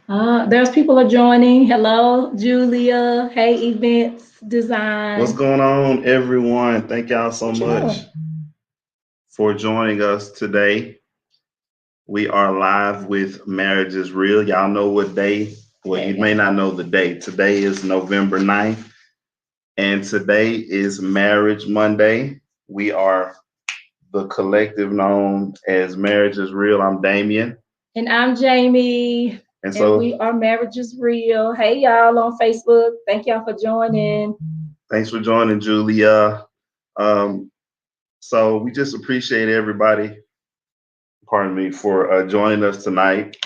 There's people are joining. Hello, Julia. Hey, Events What's Design. going on, everyone? Thank y'all so What you much doing? for joining us today. We are live with Marriage is Real. Y'all know what day, well, you may Hey. not know the day. Today is November 9th, and today is Marriage Monday. We are the collective known as Marriage is Real. I'm Damien. And I'm Jamie. And And so we are Marriage is Real. Hey, y'all on Facebook. Thank y'all for joining. thanks for joining, Julia. Um, so we just appreciate everybody, pardon me, for joining us tonight.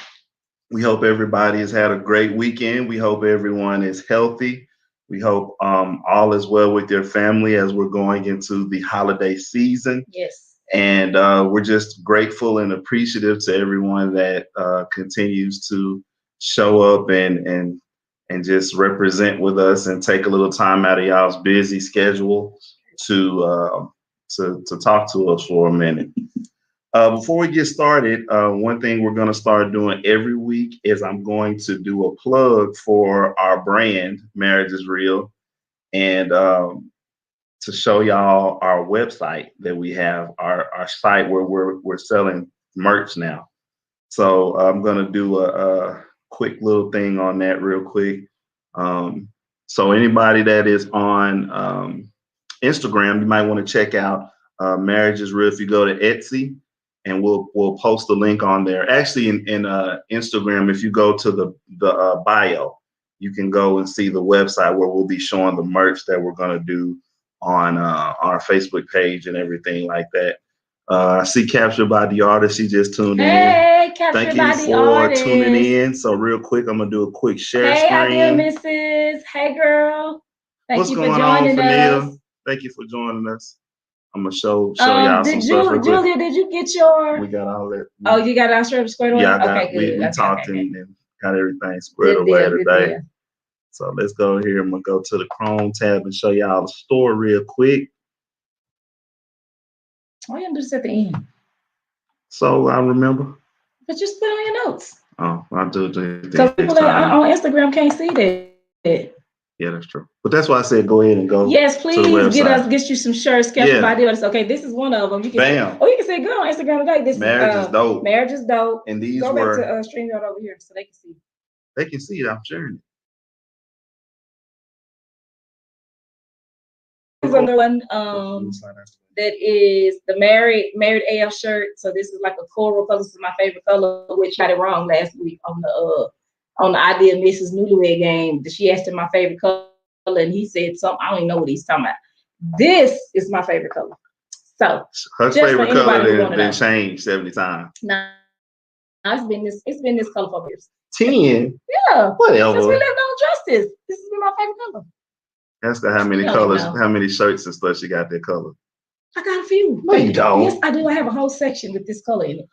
We hope everybody has had a great weekend. We hope everyone is healthy. We hope all is well with your family as we're going into the holiday season. Yes. And we're just grateful and appreciative to everyone that continues to show up and just represent with us and take a little time out of y'all's busy schedule to to talk to us for a minute. Before we get started, one thing we're going to start doing every week is I'm going to do a plug for our brand, Marriage is Real, and to show y'all our website that we have, our site where we're selling merch now. So I'm going to do a quick little thing on that real quick. Um, so anybody that is on Instagram, you might want to check out Marriage is Real. If you go to Etsy, and we'll post the link on there. Actually, in Instagram, if you go to the bio, you can go and see the website where we'll be showing the merch that we're gonna do on our Facebook page and everything like that. I see Captured by the Artist. She just tuned in. Hey, Thank Captured you by the for tuning Artist. in. So real quick, I'm gonna do a quick share Hey, ideal screen. missus. Hey, girl. Thank What's you for going on, joining us. Fanil? Thank you for joining us. I'm gonna show y'all some Did stuff you, real quick. Julia, did you get your? We got all that. Oh, you got our shirt squared away? Yeah, I Okay, got good. we Okay, okay, talked okay. and got everything squared Good away deal, good today. deal. So let's go here. I'm gonna go to the Chrome tab and show y'all the store real quick. Why you do this at the end? So I remember. But just put it on your notes. Oh, I'll do it next Because time. people that on Instagram can't see that. Yeah, that's true. But that's why I said go ahead and go Yes, to the please website. get you some shirts, captured Yeah. by dealers. Okay, this is one of them. You can Bam. you can say good on Instagram today. This Marriage is is dope. Marriage is Dope. And these Go back to were StreamYard over here so they can see. they can see it. I'm sharing it. This is another one that is the married AF shirt. So this is like a coral color. This is my favorite color, which I got it wrong last week on the idea of Mrs. Newlywed game. She asked him my favorite color, and he said something. I don't even know what he's talking about. This is my favorite color. So her just for favorite color anybody who has want to been know. changed 70 times. Now it's been this color for years. 10? Yeah. Whatever. Since we lived on Justice. This has been my favorite color. Ask her how many colors, how many shirts and stuff she got that color. I got a few. No, you don't. Yes, I do. I have a whole section with this color in it.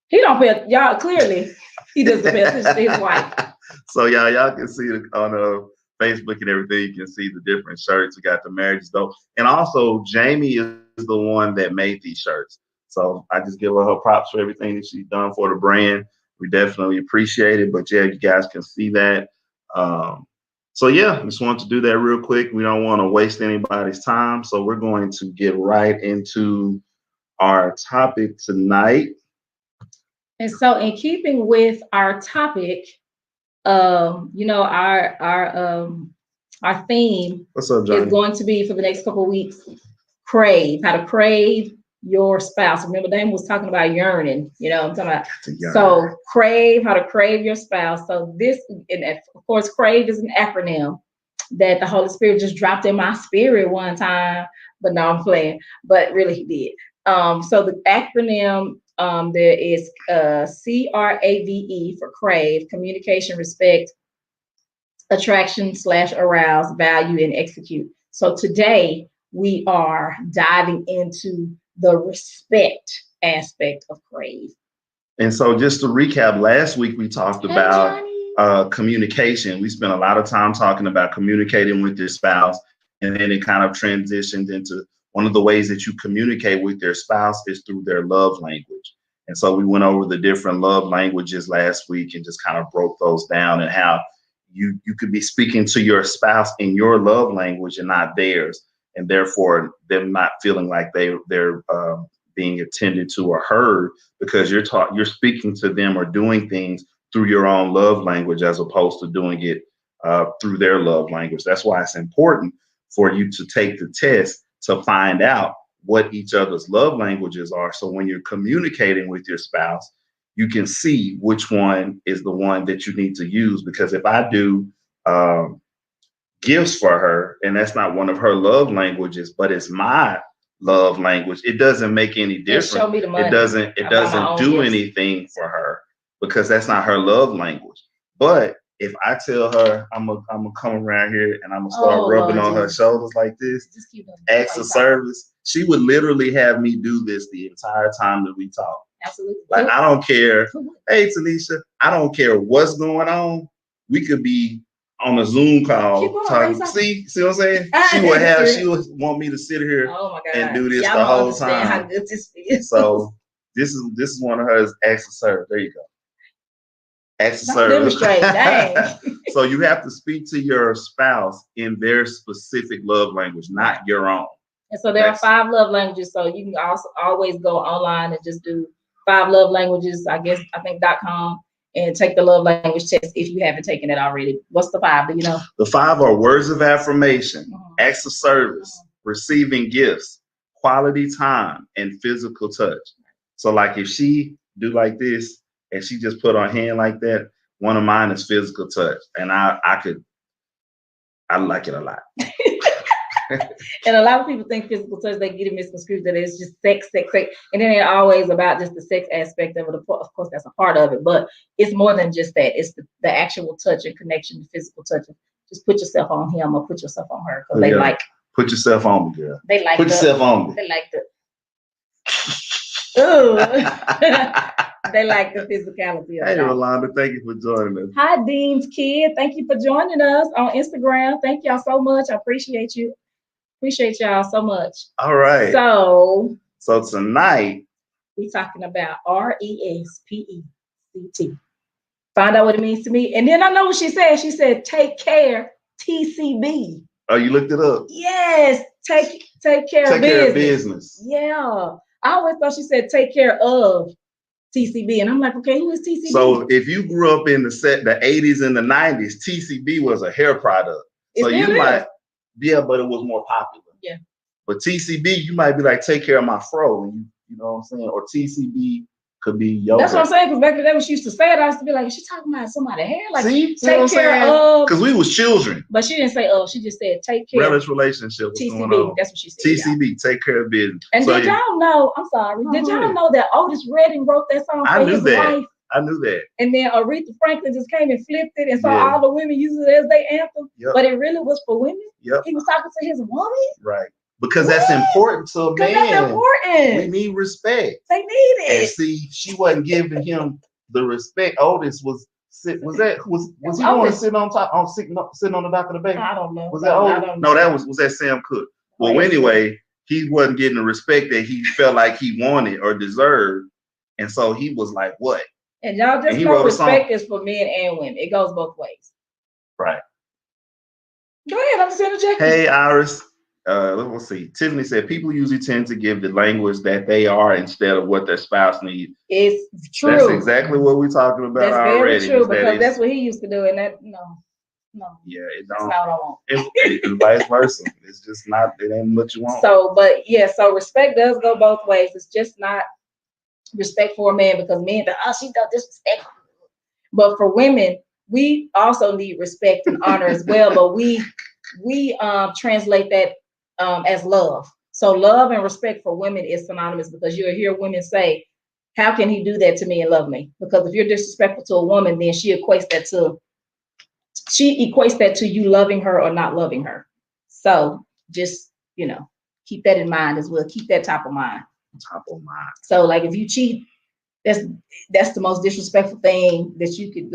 He don't pay y'all clearly. He doesn't pay attention to his wife. So y'all can see it on Facebook and everything. You can see the different shirts. We got the Marriage is Dope, and also Jamie is the one that made these shirts. So I just give her props for everything that she's done for the brand. We definitely appreciate it. But yeah, you guys can see that. So yeah, just wanted to do that real quick. We don't want to waste anybody's time, so we're going to get right into our topic tonight. And so, in keeping with our topic, you know, our theme What's up, Johnny? is going to be for the next couple of weeks. Crave, how to crave your spouse. Remember, Dan was talking about yearning. You know, I'm talking about. So crave, how to crave your spouse. So this, and of course, crave is an acronym that the Holy Spirit just dropped in my spirit one time. But no, I'm playing. But really, He did. So the acronym there is CRAVE for crave, communication, respect, attraction / arouse, value, and execute. So today we are diving into the respect aspect of crave. And so just to recap, last week we talked about communication. We spent a lot of time talking about communicating with your spouse, and then it kind of transitioned into one of the ways that you communicate with your spouse is through their love language. And so we went over the different love languages last week and just kind of broke those down, and how you could be speaking to your spouse in your love language and not theirs, and therefore them not feeling like they're being attended to or heard, because you're speaking to them or doing things through your own love language as opposed to doing it through their love language. That's why it's important for you to take the test to find out what each other's love languages are. So when you're communicating with your spouse, you can see which one is the one that you need to use. Because if I do gifts for her and that's not one of her love languages, but it's my love language, it doesn't make any difference. Show me the money. It doesn't do anything for her, because that's not her love language. But if I tell her I'm gonna come around here and I'm gonna start rubbing on her shoulders like this, acts of service, she would literally have me do this the entire time that we talk. Absolutely. Like, I don't care. Hey, Tanisha, I don't care what's going on. We could be on a Zoom call talking. See what I'm saying? She would want me to sit here and do this the whole time. How good this is. So this is one of her acts of service. There you go. Acts of service. Dang. So you have to speak to your spouse in their specific love language, not your own. And so there are 5 love languages. So you can also always go online and just do 5 love languages, I think .com, and take the love language test if you haven't taken it already. What's the 5? Do you know? The 5 are words of affirmation, acts of service, receiving gifts, quality time, and physical touch. So like if she do like this and she just put her hand like that, one of mine is physical touch. And I like it a lot. And a lot of people think physical touch, they get it misconstrued that it's just sex. And then it's always about just the sex aspect of it. Of course, that's a part of it, but it's more than just that. It's the actual touch and connection, the physical touch. Just put yourself on him or put yourself on her. Because they like. Put yourself on me, girl. They like put yourself on me. They like the. Ooh. They like the physicality of it. Hey, Rolanda, thank you for joining us. Hi, Dean's Kid. Thank you for joining us on Instagram. Thank y'all so much. I appreciate you. Appreciate y'all so much. All right. So tonight we're talking about RESPECT. Find out what it means to me. And then I know what she said. She said, take care, TCB. Oh, you looked it up? Yes. Take care of business. Yeah. I always thought she said take care of TCB. And I'm like, okay, who is TCB? So if you grew up in the 80s and the 90s, TCB was a hair product. So you might. Yeah, but it was more popular. Yeah. But TCB, you might be like, take care of my fro. You know what I'm saying? Or TCB could be yoga. That's what I'm saying. Because back in the day when she used to say it, I used to be like, is she talking about somebody's hair? Like, see take care of. Because we was children. But she didn't say she just said take care. Relish relationship. TCB. That's what she said. TCB, take care of business. And did y'all know, I'm sorry, did y'all know that Otis Redding wrote that song for his wife? I knew that. And then Aretha Franklin just came and flipped it, and so all the women use it as their anthem. Yep. But it really was for women. Yep. He was talking to his woman. Right. Because that's important to a man. That's important. We need respect. They need it. And see, she wasn't giving him the respect. Otis was he the one sitting on top, sitting on the dock of the bay? I don't know. Was that Otis? No, was that Sam Cooke. Well, anyway, he wasn't getting the respect that he felt like he wanted or deserved, and so he was like, "What?" And y'all just know respect is for men and women. It goes both ways. Right. Go ahead. I'm just interjecting. Hey, Iris. Let's see. Tiffany said people usually tend to give the language that they are instead of what their spouse needs. It's true. That's exactly what we're talking about already. That's very true, because that's what he used to do, and that no. Yeah, that's not what I want. And vice versa. It's just not. It ain't what you want. So, but yeah. So respect does go both ways. It's just not respect for a man, because men think, oh, she's got disrespect. But for women, we also need respect and honor as well. But we translate that as love. So love and respect for women is synonymous, because you'll hear women say, how can he do that to me and love me? Because if you're disrespectful to a woman, then she equates that to you loving her or not loving her. So just, keep that in mind as well. Keep that top of mind. So like if you cheat, that's the most disrespectful thing that you could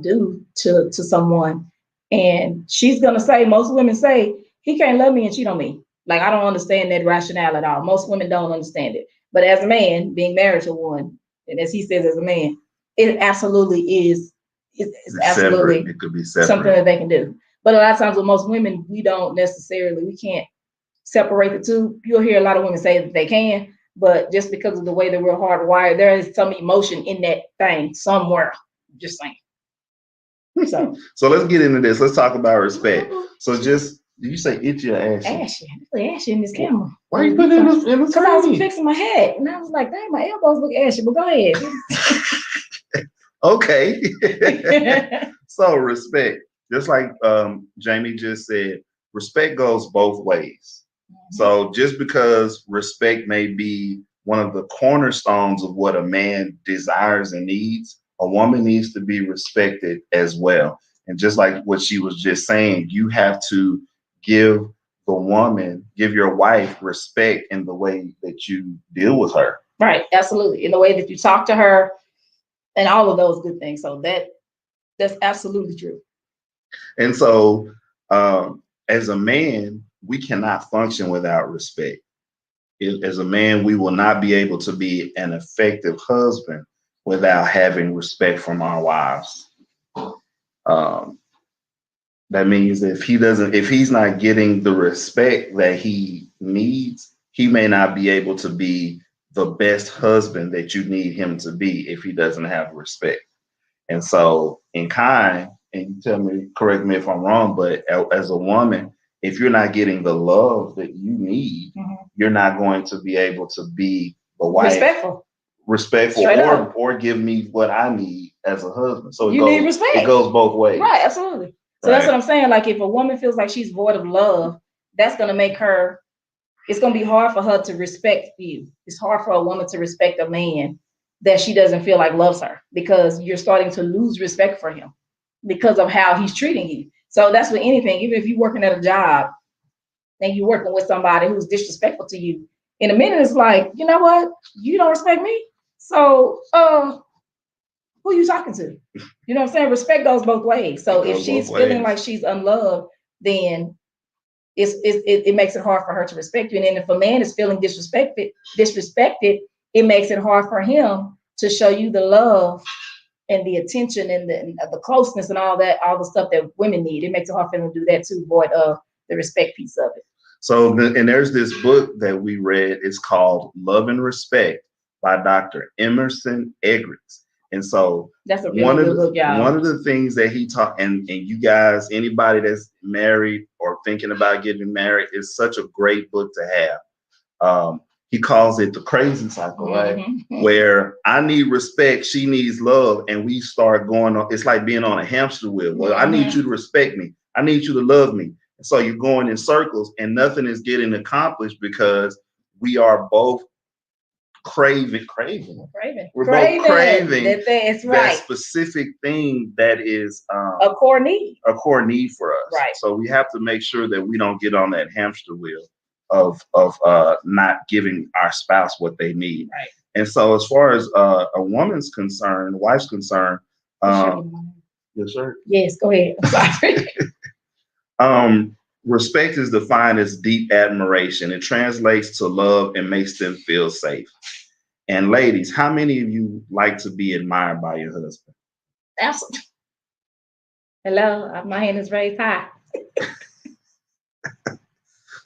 do to someone. And she's gonna say, most women say, he can't love me and cheat on me. Like, I don't understand that rationale at all. Most women don't understand it. But as a man, being married to one, and as he says, as a man, it absolutely is. It's absolutely It could be separate. Something that they can do. But a lot of times with most women, we can't separate the two. You'll hear a lot of women say that they can, but just because of the way that we're hardwired, there is some emotion in that thing somewhere. Just saying. So let's get into this. Let's talk about respect. So just, did you say itchy or ashy? Ashy. Really ashy in this camera. Why are you putting it in the Because I was fixing my head. And I was like, dang, my elbows look ashy, but go ahead. Okay. So respect. Just like Jamie just said, respect goes both ways. Mm-hmm. So just because respect may be one of the cornerstones of what a man desires and needs, a woman needs to be respected as well. And just like what she was just saying, you have to give your wife respect in the way that you deal with her. Right, absolutely. In the way that you talk to her and all of those good things. So that's absolutely true. And so as a man, we cannot function without respect. As a man, we will not be able to be an effective husband without having respect from our wives. That means if he's not getting the respect that he needs, he may not be able to be the best husband that you need him to be if he doesn't have respect. And so in kind, and you correct me if I'm wrong, but as a woman, if you're not getting the love that you need, you're not going to be able to be the wife. Respectful or give me what I need as a husband. So need respect. It goes both ways. Right, absolutely. So that's what I'm saying. Like if a woman feels like she's void of love, that's going to make her, it's going to be hard for her to respect you. It's hard for a woman to respect a man that she doesn't feel like loves her, because you're starting to lose respect for him because of how he's treating you. So that's with anything. Even if you're working at a job and you're working with somebody who's disrespectful to you, in a minute it's like, you know what? You don't respect me. So who are you talking to? You know what I'm saying? Respect goes both ways. So if she's feeling like she's unloved, then it makes it hard for her to respect you. And then if a man is feeling disrespected, it makes it hard for him to show you the love and the attention and the closeness and all the stuff that women need. It makes it hard for them to do that too, void of the respect piece of it. So, and there's this book that we read. It's called Love and Respect by Dr. Emerson Eggerichs. And so that's a really good book, y'all. One of the things that he taught, and you guys, anybody that's married or thinking about getting married, is such a great book to have. He calls it the crazy cycle, right? Where I need respect, she needs love, and we start going on. It's like being on a hamster wheel. Well, I need you to respect me. I need you to love me. And so you're going in circles, and nothing is getting accomplished because we are both craving. We're both craving that specific thing that is a core need for us. Right. So we have to make sure that we don't get on that hamster wheel of not giving our spouse what they need. Right. And so as far as a woman's concerned, wife's concerned, yes, sir. Yes, go ahead. I'm sorry. Respect is defined as deep admiration. It translates to love and makes them feel safe. And ladies, how many of you like to be admired by your husband? Absolutely. Hello, my hand is raised high.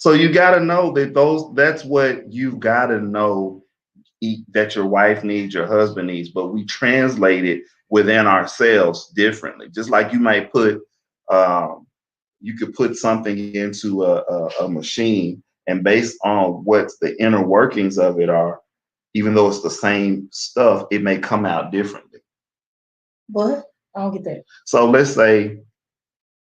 So you got to know that that's what you've got to know that your wife needs, your husband needs, but we translate it within ourselves differently. Just like you might you could put something into a machine, and based on what the inner workings of it are, even though it's the same stuff, it may come out differently. What? I don't get that. So let's say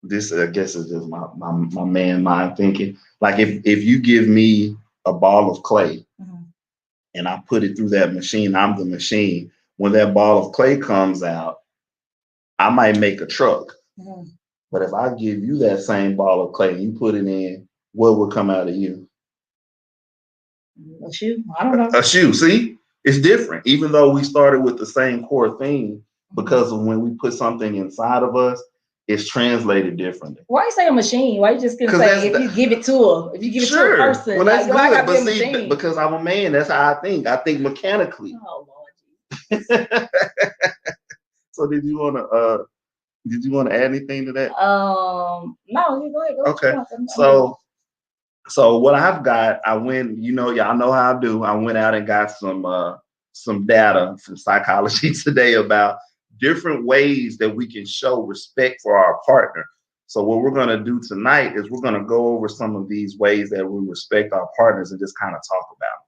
this, I guess, is just my man mind thinking. Like if you give me a ball of clay and I put it through that machine, I'm the machine. When that ball of clay comes out, I might make a truck. But if I give you that same ball of clay and you put it in, what would come out of you? A shoe? I don't know. A shoe. See, it's different. Even though we started with the same core thing, because of when we put something inside of us, it's translated differently. Why you say a machine? Why you just gonna say if you give it to her, if you give it to a person? Well, that's like, good. But see, because I'm a man, that's how I think. I think mechanically. Oh Lord. So did you want to add anything to that? No, you go ahead. Okay. So what I've got, I went, y'all know how I do. I went out and got some data from psychology today about different ways that we can show respect for our partner. So what we're going to do tonight is we're going to go over some of these ways that we respect our partners and just kind of talk about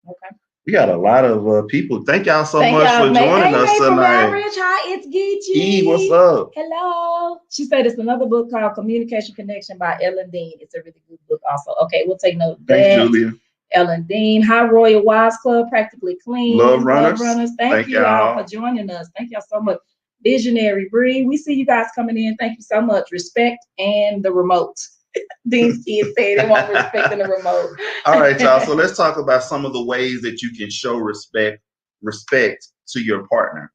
them. Okay. We got a lot of people. Thank y'all so much for joining us tonight. Hi, it's Geechee. E, what's up? Hello. She said it's another book called Communication Connection by Ellen Dean. It's a really good book also. Okay, we'll take note of that. Thanks, Julia. Ellen Dean. Hi, Royal Wives Club, Practically Clean. Love Runners. Thank you all for joining us. Thank y'all so much. Visionary Bree, we see you guys coming in. Thank you so much. Respect and the remote. These kids say they want respect in the remote. All right, y'all. So let's talk about some of the ways that you can show respect to your partner.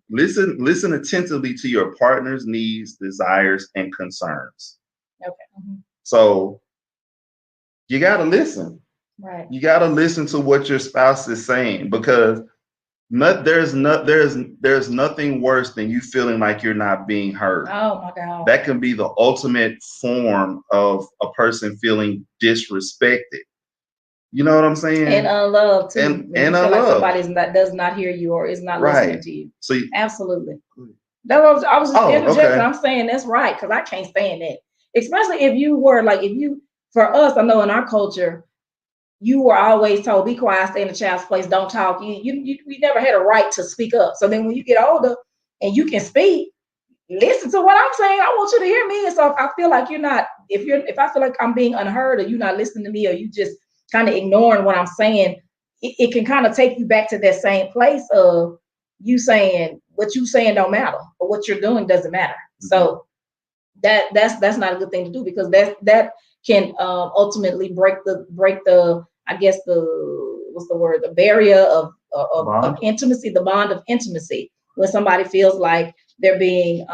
Listen attentively to your partner's needs, desires, and concerns. Okay. Mm-hmm. So you got to listen. Right. You got to listen to what your spouse is saying, because there's nothing worse than you feeling like you're not being heard. Oh my God. That can be the ultimate form of a person feeling disrespected. You know what I'm saying? And unloved too. And unloved. Like somebody does not hear you or is not listening to you. So absolutely. I was just interjecting. Okay. I'm saying that's right, because I can't stand that. Especially if you were for us, I know in our culture, you were always told, be quiet, stay in the child's place, don't talk. You never had a right to speak up. So then when you get older and you can speak, listen to what I'm saying. I want you to hear me. And so if I feel like if I feel like I'm being unheard, or you're not listening to me, or you just kind of ignoring what I'm saying, it can kind of take you back to that same place of you saying what you saying don't matter, or what you're doing doesn't matter. Mm-hmm. So that's not a good thing to do, because that can ultimately break the I guess the barrier of intimacy, the bond of intimacy, when somebody feels like they're being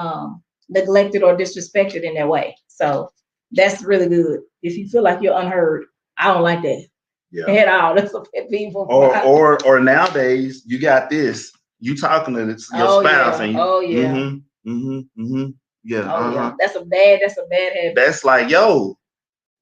neglected or disrespected in their way. So that's really good. If you feel like you're unheard, I don't like that. Yeah. At all. That's a pet peeve. Or nowadays you got this. You talking to your spouse, and you, yeah. That's a bad habit. That's like, yo,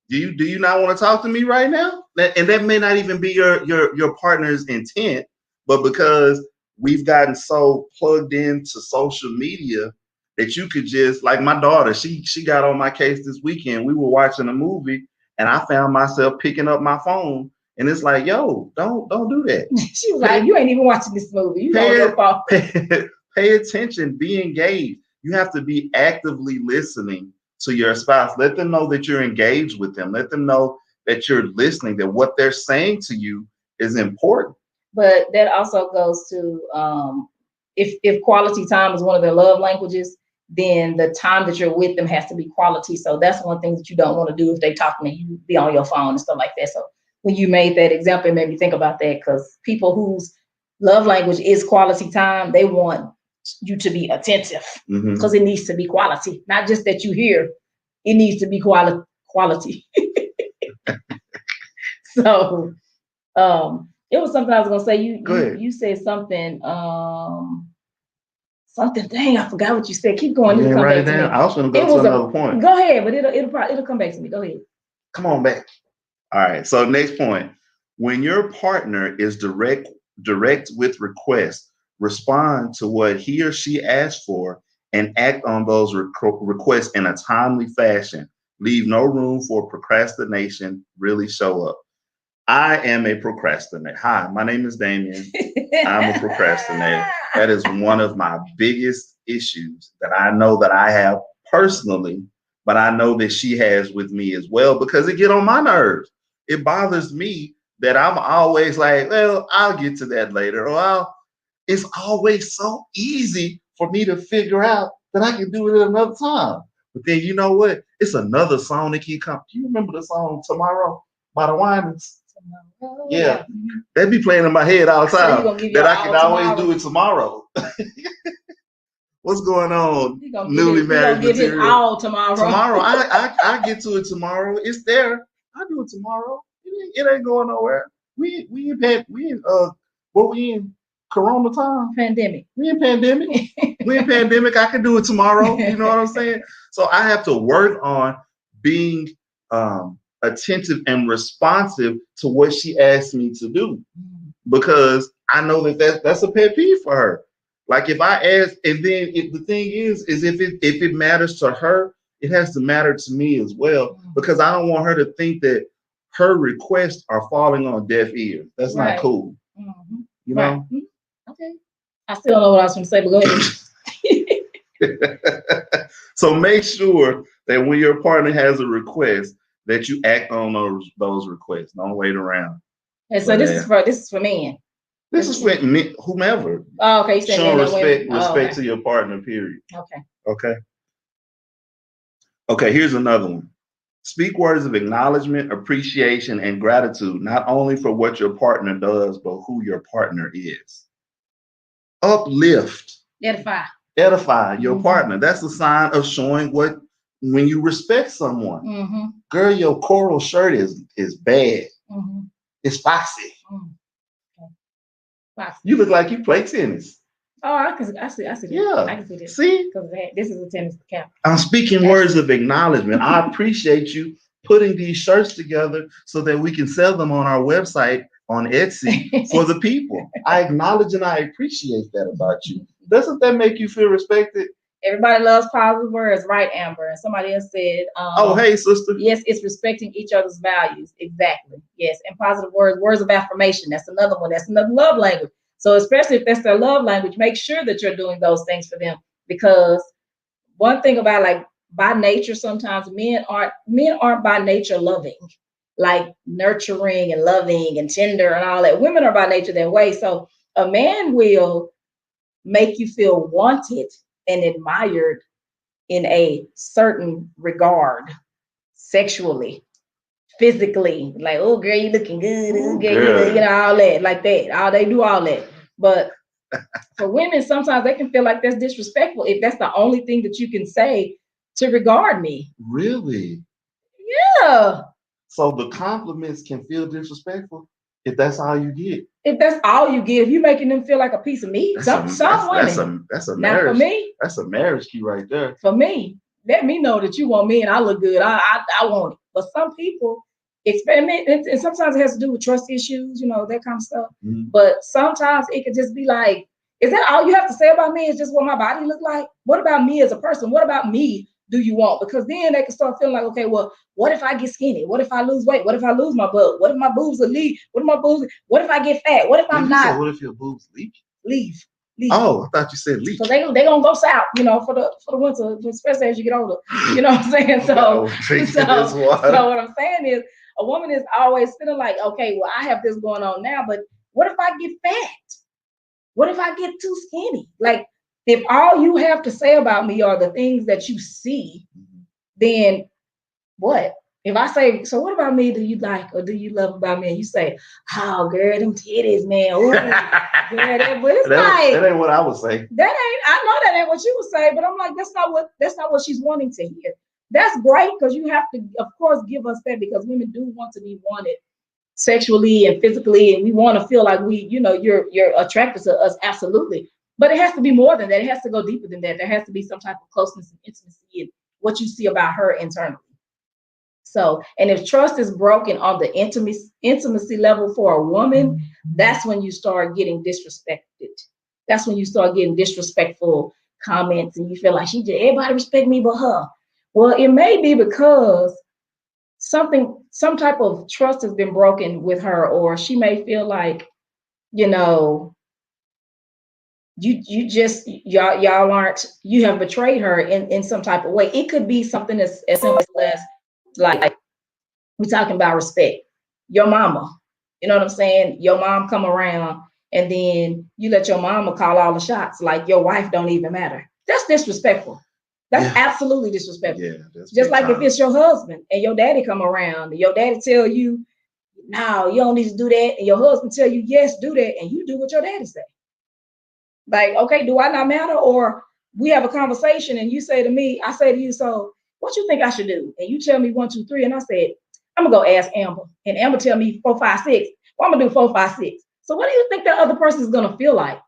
do you not want to talk to me right now? And that may not even be your partner's intent, but because we've gotten so plugged into social media that you could just, like my daughter, she got on my case this weekend. We were watching a movie and I found myself picking up my phone, and it's like, yo, don't do that. She was like, you ain't even watching this movie. You on your phone. Pay attention, be engaged. You have to be actively listening to your spouse. Let them know that you're engaged with them. Let them know that you're listening, that what they're saying to you is important. But that also goes to if quality time is one of their love languages, then the time that you're with them has to be quality. So that's one thing that you don't want to do if they talking to you, be on your phone and stuff like that. So when you made that example, it made me think about that, because people whose love language is quality time, they want you to be attentive, because it needs to be quality, not just that you hear. It needs to be quality. So it was something I was gonna say. You said something. Something. Dang, I forgot what you said. Keep going. It'll come back to me. I was gonna go to another point. Go ahead, but it'll come back to me. Go ahead. Come on back. All right. So next point: when your partner is direct with requests, respond to what he or she asks for and act on those requests in a timely fashion. Leave no room for procrastination. Really show up. I am a procrastinator. Hi, my name is Damien. I'm a procrastinator. That is one of my biggest issues that I know that I have personally, but I know that she has with me as well, because it gets on my nerves. It bothers me that I'm always like, well, I'll get to that later. Or it's always so easy for me to figure out that I can do it at another time. But then you know what? It's another song that keep coming. Do you remember the song Tomorrow by the Winans? Yeah. They be playing in my head all the time, that I can always do it tomorrow. What's going on? Newly married material. All tomorrow. Tomorrow, I get to it tomorrow. It's there. I do it tomorrow. It ain't going nowhere. Where we in? Corona time. Pandemic. We in pandemic. We in pandemic. I can do it tomorrow. You know what I'm saying? So I have to work on being attentive and responsive to what she asked me to do, because I know that's a pet peeve for her. Like if I ask, and then the thing is if it matters to her, it has to matter to me as well, because I don't want her to think that her requests are falling on deaf ears. That's not cool. You know? Okay. I still don't know what I was going to say, but go ahead. So make sure that when your partner has a request, that you act on those requests. Don't wait around. And so this is for men. This is for men, whomever. Oh, okay. You said showing men and respect women. to your partner, period. Okay. Okay, here's another one. Speak words of acknowledgement, appreciation, and gratitude, not only for what your partner does, but who your partner is. Uplift. Edify your partner. That's a sign of showing when you respect someone. Girl, your coral shirt is bad. It's foxy. You look like you play tennis. Oh, I see. Yeah. I can see this. See? Because this is a tennis cap. I'm speaking words of acknowledgement. I appreciate you putting these shirts together so that we can sell them on our website on Etsy for the people. I acknowledge and I appreciate that about you. Doesn't that make you feel respected? Everybody loves positive words, right, Amber? And somebody else said, oh, hey, sister. Yes, it's respecting each other's values. Exactly. Yes. And positive words of affirmation. That's another one. That's another love language. So especially if that's their love language, make sure that you're doing those things for them. Because one thing about, like, by nature, sometimes men aren't by nature loving, like nurturing and loving and tender and all that. Women are by nature that way. So a man will make you feel wanted and admired in a certain regard, sexually, physically, like, oh girl, you looking good, oh girl, you know, all that, like that. They do all that. But for women, sometimes they can feel like that's disrespectful if that's the only thing that you can say to regard me. Really? Yeah. So the compliments can feel disrespectful if that's all you get. If that's all you give, you're making them feel like a piece of meat. Some women. That's a now marriage. For me, that's a marriage key right there. For me, let me know that you want me and I look good. I want it. But some people experiment, and sometimes it has to do with trust issues, you know, that kind of stuff. But sometimes it could just be like, is that all you have to say about me? Is just what my body look like? What about me as a person? What about me do you want? Because then they can start feeling like, okay, well, what if I get skinny? What if I lose weight? What if I lose my butt? What if my boobs will leave? What if I get fat? What if I'm not? Said, what if your boobs leak? Leave. Oh, I thought you said leak. So they gonna go south, you know, for the winter, especially as you get older. You know what I'm saying? So what I'm saying is, a woman is always feeling like, okay, well, I have this going on now, but what if I get fat? What if I get too skinny? Like, if all you have to say about me are the things that you see, then what? If I say, so what about me do you like or do you love about me? And you say, oh, girl, them titties, man. Ooh, girl, but it's that ain't what I would say. I know that ain't what you would say, but I'm like, that's not what she's wanting to hear. That's great, because you have to, of course, give us that, because women do want to be wanted sexually and physically, and we want to feel like you're attracted to us, absolutely. But it has to be more than that. It has to go deeper than that. There has to be some type of closeness and intimacy in what you see about her internally. So, and if trust is broken on the intimacy level for a woman, that's when you start getting disrespected. That's when you start getting disrespectful comments, and you feel like everybody respect me but her. Well, it may be because some type of trust has been broken with her, or she may feel like, y'all aren't, you have betrayed her in some type of way. It could be something as simple as, like, we're talking about respect. Your mama, you know what I'm saying? Your mom come around and then you let your mama call all the shots, like your wife don't even matter. That's disrespectful. That's absolutely disrespectful. Yeah, just like if it's your husband and your daddy come around and your daddy tell you, no, you don't need to do that. And your husband tell you, yes, do that. And you do what your daddy say. Like, okay, do I not matter? Or we have a conversation and you say to me, I say to you, so what you think I should do? And you tell me 1, 2, 3. And I said, I'm gonna go ask Amber. And Amber tell me 4, 5, 6. Well, I'm gonna do 4, 5, 6. So what do you think that other person is gonna feel like?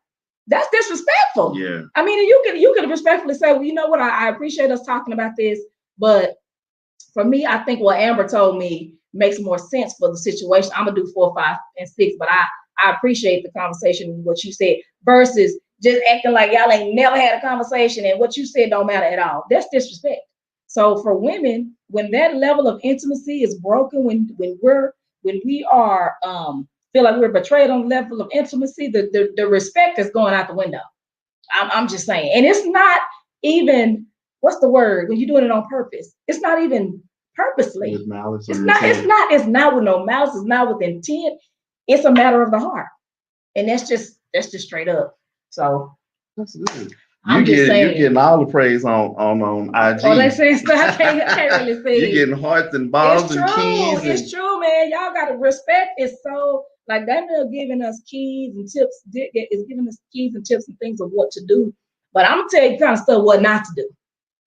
That's disrespectful. Yeah. I mean, you could respectfully say, well, you know what, I appreciate us talking about this, but for me, I think what Amber told me makes more sense for the situation. I'm gonna do 4, 5, and 6, but I appreciate the conversation, what you said, versus just acting like y'all ain't never had a conversation and what you said don't matter at all. That's disrespect. So for women, when that level of intimacy is broken, when we are feel like we're betrayed on the level of intimacy, the respect is going out the window. I'm just saying, and it's not even, what's the word when you're doing it on purpose? It's not even purposely. With malice or It's not. intent. It's not with no malice. It's not with intent. It's a matter of the heart, and that's just straight up. So That's good. I'm just saying. You're getting all the praise on IG. Oh, they saying stuff. I can't really see. You're getting hearts and balls and keys. It's true, man. Y'all got to respect. It's so like Daniel giving us keys and tips. Is giving us keys and tips and things of what to do. But I'm gonna tell you kind of stuff what not to do.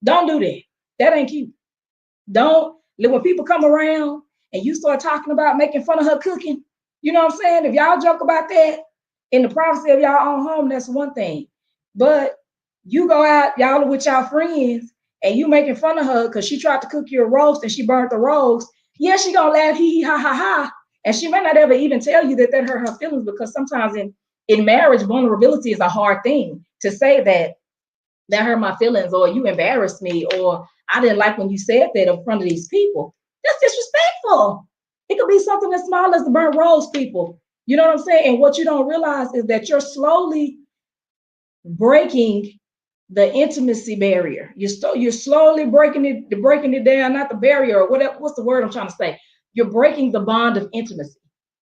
Don't do that. That ain't cute. Don't, when people come around and you start talking about making fun of her cooking, you know what I'm saying? If y'all joke about that in the privacy of y'all own home, that's one thing. But you go out, y'all are with y'all friends, and you making fun of her because she tried to cook you a roast and she burnt the roast. Yeah, she gonna laugh, hee hee ha ha ha. And she may not ever even tell you that hurt her feelings, because sometimes in marriage, vulnerability is a hard thing to say that hurt my feelings, or you embarrassed me, or I didn't like when you said that in front of these people. That's disrespectful. It could be something as small as the burnt rose, people. You know what I'm saying? And what you don't realize is that you're slowly breaking the intimacy barrier. You're slowly breaking it down, not the barrier or whatever. What's the word I'm trying to say? You're breaking the bond of intimacy.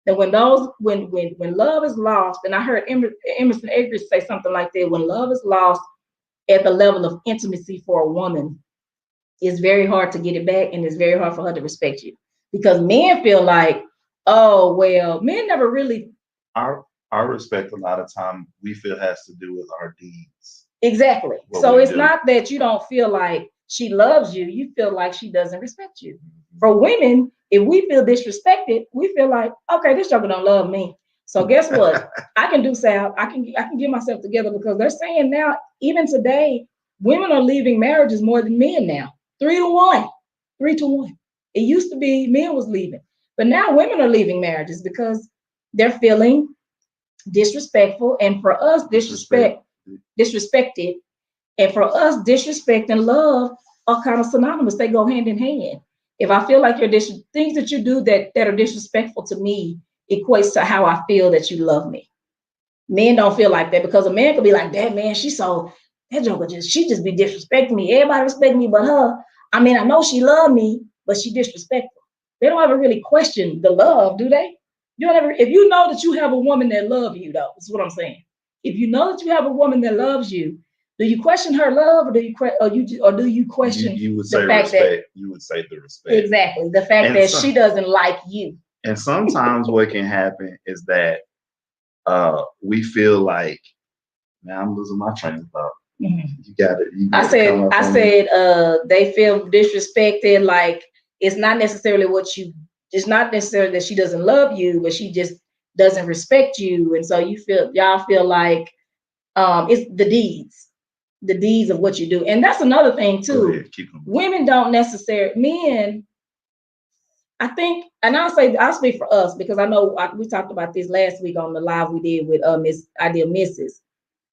That when love is lost, and I heard Emerson Eggers say something like that, when love is lost at the level of intimacy for a woman, it's very hard to get it back, and it's very hard for her to respect you, because men feel like, oh well, men never really. Our respect a lot of time we feel has to do with our deeds. Exactly. So it's not that you don't feel like she loves you, you feel like she doesn't respect you. For women, if we feel disrespected, we feel like, okay, this joker don't love me. So guess what? I can do, Sal. I can get myself together, because they're saying now, even today, women are leaving marriages more than men now. 3-1. 3-1. It used to be men was leaving, but now women are leaving marriages because they're feeling disrespectful. And for us, disrespected. And for us, disrespect and love are kind of synonymous. They go hand in hand. If I feel like things that you do that are disrespectful to me equates to how I feel that you love me. Men don't feel like that, because a man could be like, that man, that joker she just be disrespecting me. Everybody respect me but her. I mean, I know she love me, but she disrespectful. They don't ever really question the love, do they? If you know that you have a woman that loves you, though, that's what I'm saying. If you know that you have a woman that loves you, do you question her love, or do you question you would say the fact respect? You would say the respect. Exactly, the fact that she doesn't like you. And sometimes what can happen is that we feel like, man, I'm losing my train of thought. Mm-hmm. You got it. I said they feel disrespected. Like it's not necessarily that she doesn't love you, but she just doesn't respect you. And so y'all feel like it's the deeds of what you do. And that's another thing too. Women don't necessarily, men, I think, and I'll speak for us, because I know we talked about this last week on the live we did with Miss Ideal Mrs.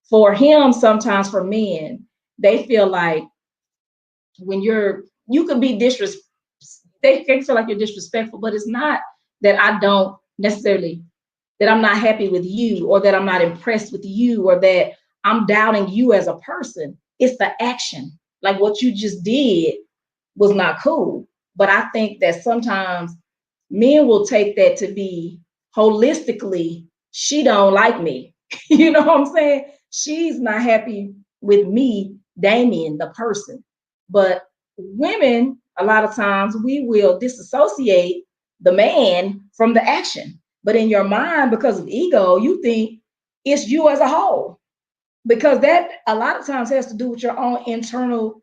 For him, sometimes for men, they feel like when you could be they feel like you're disrespectful, but it's not that I'm not happy with you, or that I'm not impressed with you, or that I'm doubting you as a person. It's the action. Like what you just did was not cool. But I think that sometimes men will take that to be holistically, she don't like me. You know what I'm saying? She's not happy with me, Damien, the person. But women, a lot of times, we will disassociate the man from the action. But in your mind, because of ego, you think it's you as a whole. Because that a lot of times has to do with your own internal,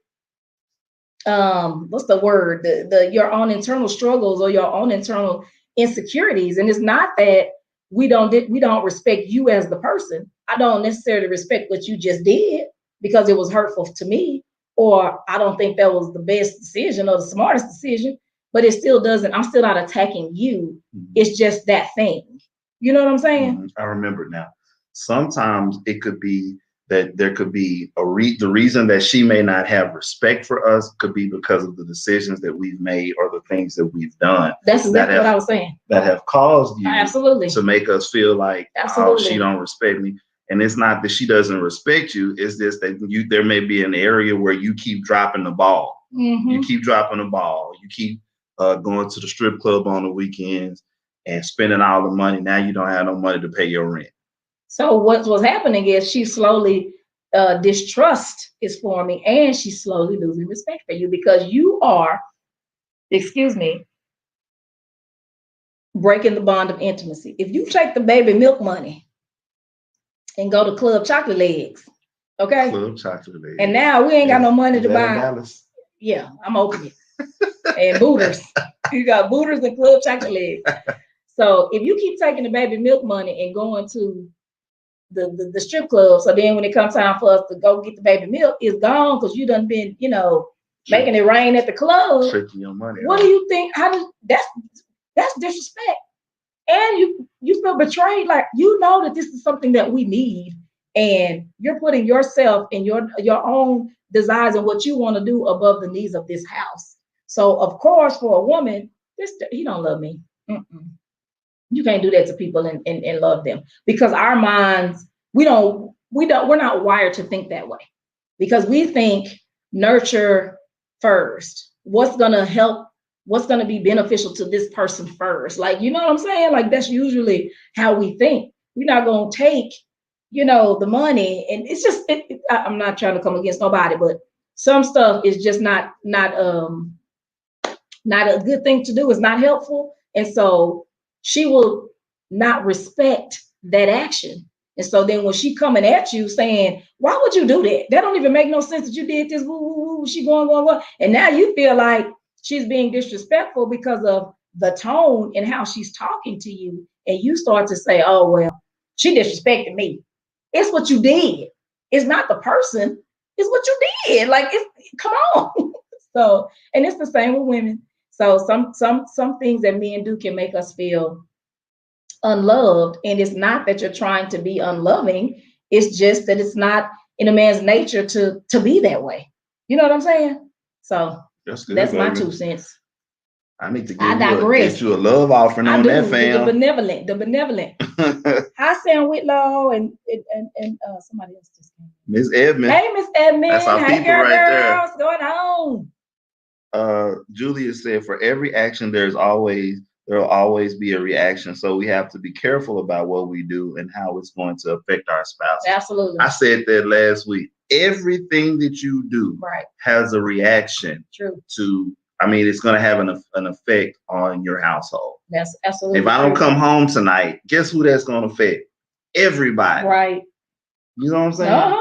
what's the word? Your own internal struggles, or your own internal insecurities. And it's not that we don't respect you as the person. I don't necessarily respect what you just did because it was hurtful to me, or I don't think that was the best decision or the smartest decision, but it still doesn't, I'm still not attacking you. It's just that thing. You know what I'm saying? I remember now. Sometimes it could be that there could be the reason that she may not have respect for us could be because of the decisions that we've made or the things that we've done. That's exactly what I was saying. That have caused you absolutely to make us feel like, absolutely, oh, she don't respect me. And it's not that she doesn't respect you. It's just that there may be an area where you keep dropping the ball. You keep dropping the ball. You keep going to the strip club on the weekends and spending all the money. Now you don't have no money to pay your rent. So what's happening is she slowly distrust is forming, and she's slowly losing respect for you because you are, breaking the bond of intimacy. If you take the baby milk money and go to Club Chocolate Legs, okay? Club Chocolate Legs. And now we ain't got no money to buy. Dallas? Yeah, I'm opening. And Booters. You got Booters and Club Chocolate Legs. So if you keep taking the baby milk money and going to the strip club, so then when it comes time for us to go get the baby milk, it's gone because you done been, making it rain at the club. Tricking your money. What do you think? That's disrespect. And you feel betrayed, like you know that this is something that we need, and you're putting yourself and your own desires and what you want to do above the needs of this house. So of course, for a woman, he don't love me. You can't do that to people and love them, because our minds, we're not wired to think that way, because we think nurture first. What's gonna help? What's gonna be beneficial to this person first? Like, you know what I'm saying? Like, that's usually how we think. We're not gonna take, the money, and it's just. I'm not trying to come against nobody, but some stuff is just not a good thing to do. It's not helpful, and so she will not respect that action. And so then when she coming at you saying, why would you do that? That don't even make no sense that you did this. Woo, woo, woo. She going. And now you feel like she's being disrespectful because of the tone and how she's talking to you. And you start to say, oh, well, she disrespected me. It's what you did. It's not the person. It's what you did. Like, come on. So, and it's the same with women. So some things that men do can make us feel unloved. And it's not that you're trying to be unloving. It's just that it's not in a man's nature to be that way. You know what I'm saying? So that's my 2 cents. I need to get you a love offering on that, fam. The benevolent. Hi, Sam Whitlow and somebody else just came. Miss Edmond. Hey, Miss Edmond. That's our people right there. What's going on? Julia said, for every action, there will always be a reaction. So we have to be careful about what we do and how it's going to affect our spouse. Absolutely. I said that last week. Everything that you do has a reaction. True. It's going to have an effect on your household. That's absolutely If I don't come home tonight, guess who that's going to affect? Everybody. Right. You know what I'm saying?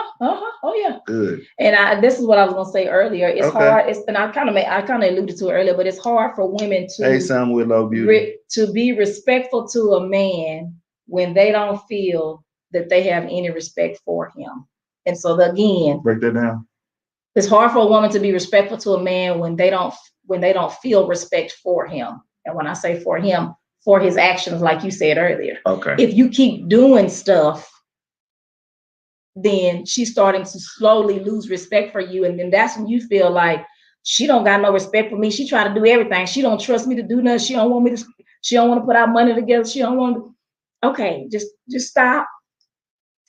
Oh yeah. Good. And this is what I was gonna say earlier. It's hard. And I kind of alluded to it earlier, but it's hard for women to. Hey, Sam Willow Beauty. To be respectful to a man when they don't feel that they have any respect for him. And so again, break that down. It's hard for a woman to be respectful to a man when they don't feel respect for him. And when I say for him, for his actions, like you said earlier. Okay. If you keep doing stuff, then she's starting to slowly lose respect for you. And then that's when you feel like she don't got no respect for me. She try to do everything. She don't trust me to do nothing. She don't want to put our money together. She don't want to. Okay, just stop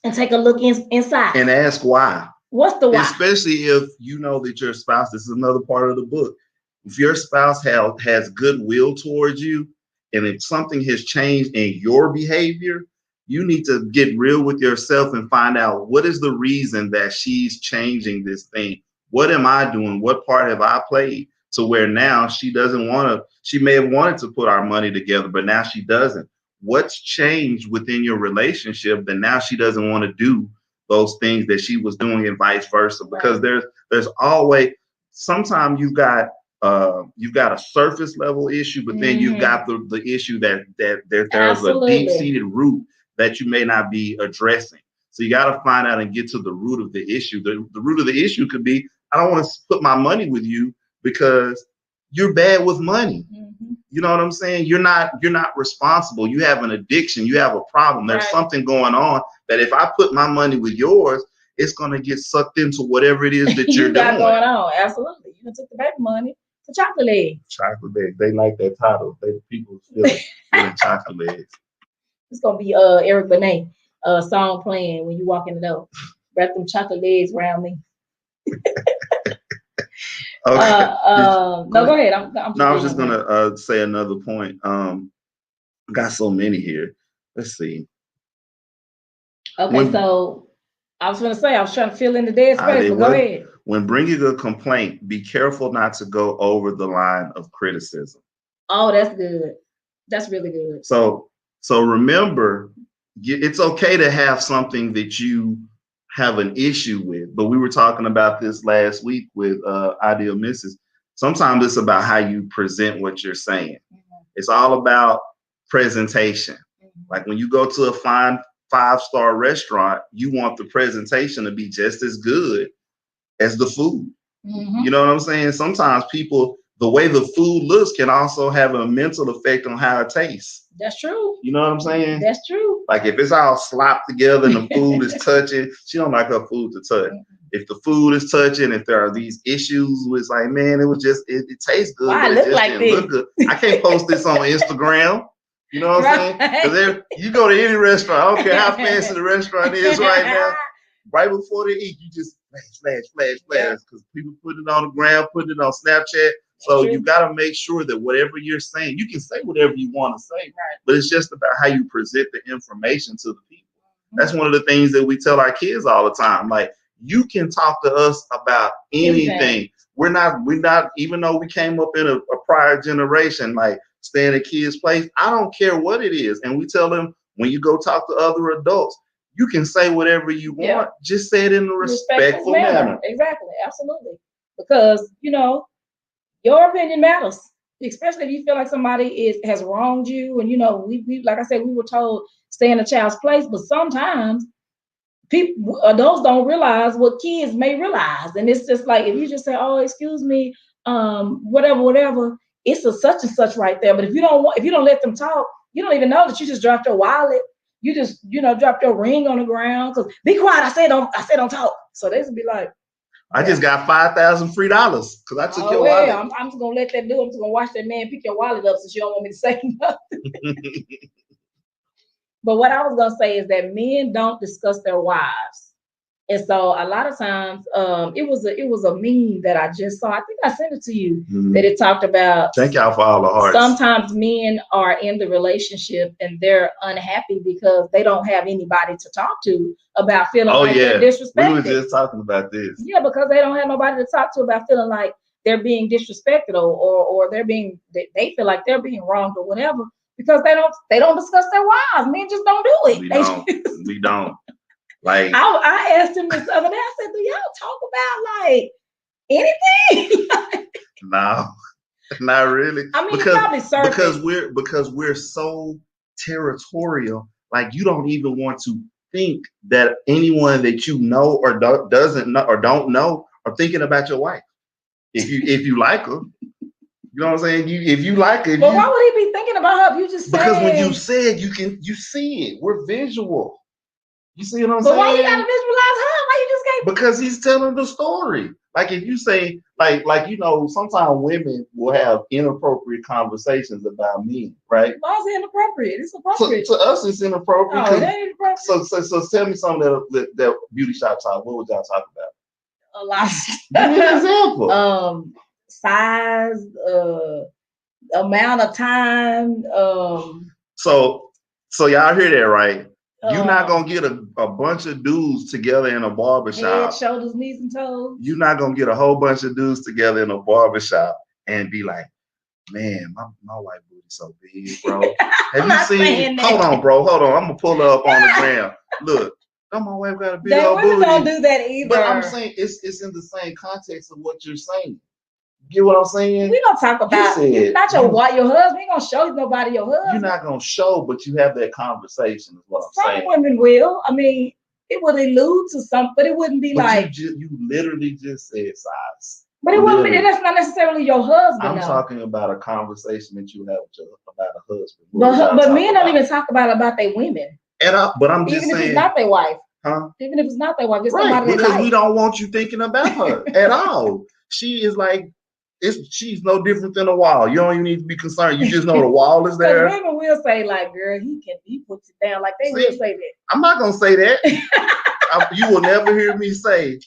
and take a look inside. And ask why. What's the why? Especially if you know that your spouse, this is another part of the book. If your spouse has goodwill towards you, and if something has changed in your behavior, you need to get real with yourself and find out what is the reason that she's changing this thing. What am I doing? What part have I played to where now she doesn't want to, she may have wanted to put our money together, but now she doesn't. What's changed within your relationship that now she doesn't want to do those things that she was doing and vice versa? Because there's always, sometimes you've got you've got a surface level issue, but then you've got the issue that there's Absolutely. a deep seated root that you may not be addressing. So you got to find out and get to the root of the issue. The root of the issue could be, I don't want to put my money with you because you're bad with money. You know what I'm saying? You're not responsible. You have an addiction. You have a problem. There's something going on that if I put my money with yours, it's going to get sucked into whatever it is that you're doing. Going on. Absolutely. You took the baby money for chocolate eggs. Chocolate eggs. They like that title. People feeling chocolate eggs. It's going to be Eric Benet song playing when you walk in the door. Wrap them chocolate eggs around me. Okay. No, go ahead. I was just gonna say another point. Got so many here. Let's see. Okay, so I was gonna say I was trying to fill in the dead space, but go ahead. When bringing a complaint, be careful not to go over the line of criticism. Oh, that's good. That's really good. So remember, it's okay to have something that you have an issue with, but we were talking about this last week with Ideal Mrs. Sometimes it's about how you present what you're saying. It's all about presentation. Like when you go to a fine 5-star restaurant, you want the presentation to be just as good as the food. You know what I'm saying? Sometimes people, the way the food looks can also have a mental effect on how it tastes. That's true. You know what I'm saying? That's true. Like if it's all slopped together and the food is touching, she don't like her food to touch. If the food is touching, if there are these issues with, it's like, man, it was just, it tastes good, but it just didn't look good. I can't post this on Instagram. You know what I'm saying? Because you go to any restaurant, I don't care how fancy the restaurant is right now, right before they eat, you just flash, because people put it on the ground, put it on Snapchat. So you got to make sure that whatever you're saying, you can say whatever you want to say, but it's just about how you present the information to the people. That's one of the things that we tell our kids all the time. Like, you can talk to us about anything. We're not, even though we came up in a prior generation, like staying at kids' place, I don't care what it is. And we tell them, when you go talk to other adults, you can say whatever you want. Just say it in a respectful manner. Exactly. Absolutely. Because, your opinion matters, especially if you feel like somebody has wronged you. And, we like I said, we were told stay in a child's place, but sometimes adults don't realize what kids may realize. And it's just like, if you just say, oh, excuse me, whatever, it's a such and such right there. But if you don't let them talk, you don't even know that you just dropped your wallet. You just, dropped your ring on the ground. Because be quiet, I said don't talk. So they would be like, I just got $5,000 free because I took your wallet. I'm just gonna let that do. I'm just gonna watch that man pick your wallet up since you don't want me to say nothing. But what I was gonna say is that men don't discuss their wives, and so a lot of times, it was a meme that I just saw. I think I sent it to you that it talked about. Thank y'all for all the hearts. Sometimes men are in the relationship and they're unhappy because they don't have anybody to talk to about feeling like they're disrespected. We were just talking about this. Yeah, because they don't have nobody to talk to about feeling like they're being disrespected or they feel like they're being wronged or whatever, because they don't discuss their wives. Men just don't do it. We don't. Like I asked him this other day, I said, do y'all talk about like anything? No, not really. I mean, probably because we're so territorial. Like, you don't even want to think that anyone that you know or doesn't know or don't know are thinking about your wife. If you like her, you know what I'm saying. If you like her, but why would he be thinking about her? If you just because when you said you see it, we're visual. You see what I'm saying? But why you gotta visualize her? Why you just can't? Because he's telling the story. Like, if you say, like sometimes women will have inappropriate conversations about men, right? Why is it inappropriate? It's appropriate. To us, it's inappropriate. Oh, it ain't inappropriate. So tell me something that beauty shop talk. What would y'all talk about? A lot. Give me an example. Size, amount of time. So y'all hear that, right? You're not gonna get a bunch of dudes together in a barbershop. Head, shoulders, knees, and toes. You're not gonna get a whole bunch of dudes together in a barbershop and be like, man, my white booty's so big, bro. Have you seen? Hold on, bro. Hold on. I'm gonna pull her up on the ground. Look, my wife got a big old booty. Don't do that either. But I'm saying it's in the same context of what you're saying. Get what I'm saying? We don't talk about not your husband. We ain't gonna show nobody your husband. You're not gonna show, but you have that conversation. Is what I'm saying. Some women will. I mean, it would allude to something, but it wouldn't be like you literally just said size. But it wouldn't be. That's not necessarily your husband. I'm talking about a conversation that you have about a husband. But men don't even talk about their women. But I'm just saying, even if it's not their wife. Huh? Even if it's not their wife, it's right? Somebody Because they like. We don't want you thinking about her at all. She is like. She's no different than a wall. You don't even need to be concerned. You just know the wall is there. Women will say like, "Girl, he puts it down." Like they will say that. I'm not gonna say that. You will never hear me say.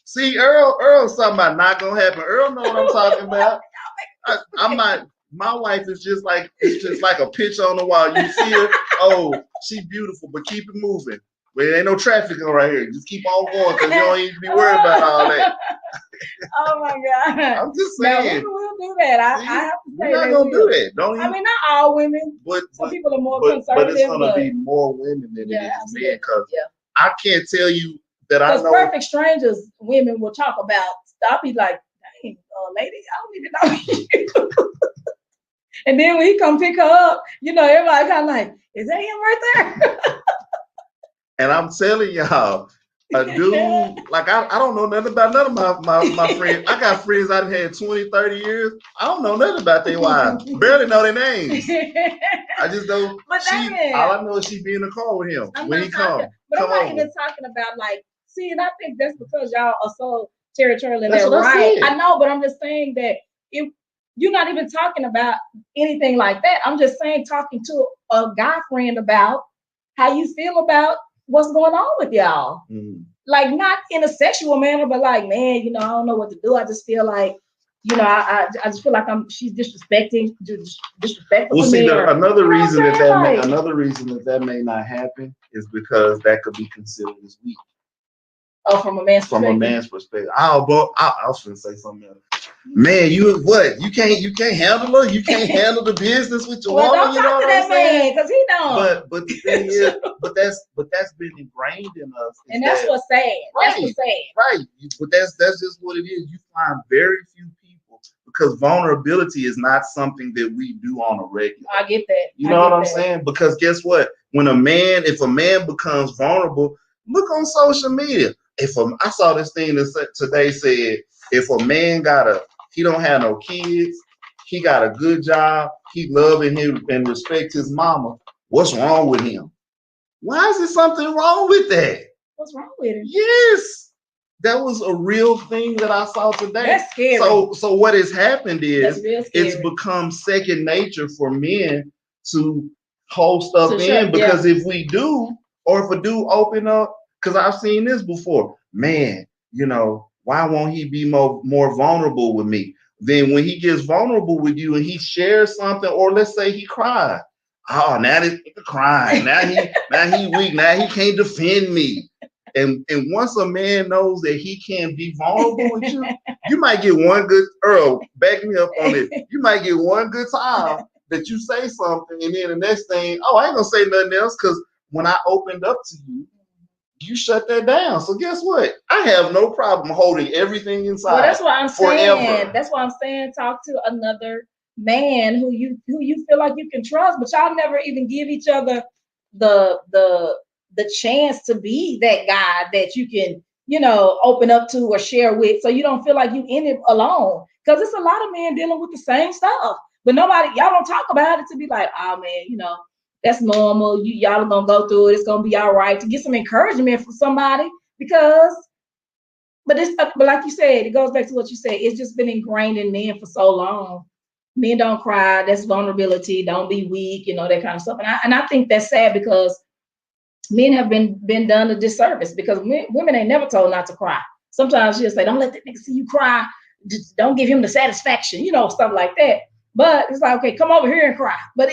See, Earl, something about not gonna happen. Earl know what I'm talking about. I'm not. My wife is just like a picture on the wall. You see her. Oh, she's beautiful, but keep it moving. Well, ain't no traffic right here. Just keep on going because you don't need to be worried about all that. Oh my God! I'm just saying. No, women will do that. I have to say we're not gonna do that. Don't even. I mean, not all women. Some people are more conservative. But it's gonna be more women than it is men because I can't tell you that I know. Because perfect strangers, women will talk about. I'll be like, dang, lady, I don't even know you. And then when he come pick her up, everybody kind of like, is that him right there? And I'm telling y'all, a dude, like I don't know nothing about none of my friends. I got friends I've had 20, 30 years. I don't know nothing about their wives. Barely know their names. I just know all I know is she be in the car with him when he comes. But I'm not even talking about like, see, and I think that's because y'all are so territorial in that right. I know, but I'm just saying that if you're not even talking about anything like that. I'm just saying talking to a guy friend about how you feel about what's going on with y'all. Mm-hmm. Like not in a sexual manner, but like, man, I don't know what to do. I just feel like, I just feel like she's disrespectful. Well, see, another reason that may not happen is because that could be considered as weak. Oh, from a man's perspective. I was going to say something else. Man, you can't handle her. You can't handle the business with your woman. Don't talk to that man because he don't. But the thing is, but that's been ingrained in us. And that's what's sad. Right, that's what's sad. Right. But that's just what it is. You find very few people because vulnerability is not something that we do on a regular. I get that. You know what I'm saying? Because guess what? If a man becomes vulnerable, look on social media. I saw this thing that today said, if a man he don't have no kids, he got a good job, he love and respect his mama, what's wrong with him? Why is there something wrong with that? What's wrong with him? Yes. That was a real thing that I saw today. That's scary. So what has happened is it's become second nature for men to hold stuff because if we do, or if a dude open up, because I've seen this before, man, why won't he be more vulnerable with me? Then when he gets vulnerable with you and he shares something, or let's say he cried. Oh, now he's crying. Now he weak. Now he can't defend me. And once a man knows that he can be vulnerable with you, you might get one good, Earl, back me up on it. You might get one good time that you say something, and then the next thing, I ain't gonna say nothing else because when I opened up to you, you shut that down. So guess what? I have no problem holding everything inside. Well, that's what I'm forever. saying. That's why I'm saying talk to another man who you feel like you can trust, but y'all never even give each other the chance to be that guy that you can, open up to or share with, so you don't feel like you in it alone. Because it's a lot of men dealing with the same stuff, but y'all don't talk about it to be like, oh man, that's normal. Y'all are gonna go through it. It's gonna be all right. To get some encouragement from somebody, but like you said, it goes back to what you said. It's just been ingrained in men for so long. Men don't cry. That's vulnerability. Don't be weak. That kind of stuff. And I think that's sad because men have been done a disservice because women ain't never told not to cry. Sometimes she'll say, "Don't let that nigga see you cry. Just don't give him the satisfaction," stuff like that. But it's like, okay, come over here and cry. But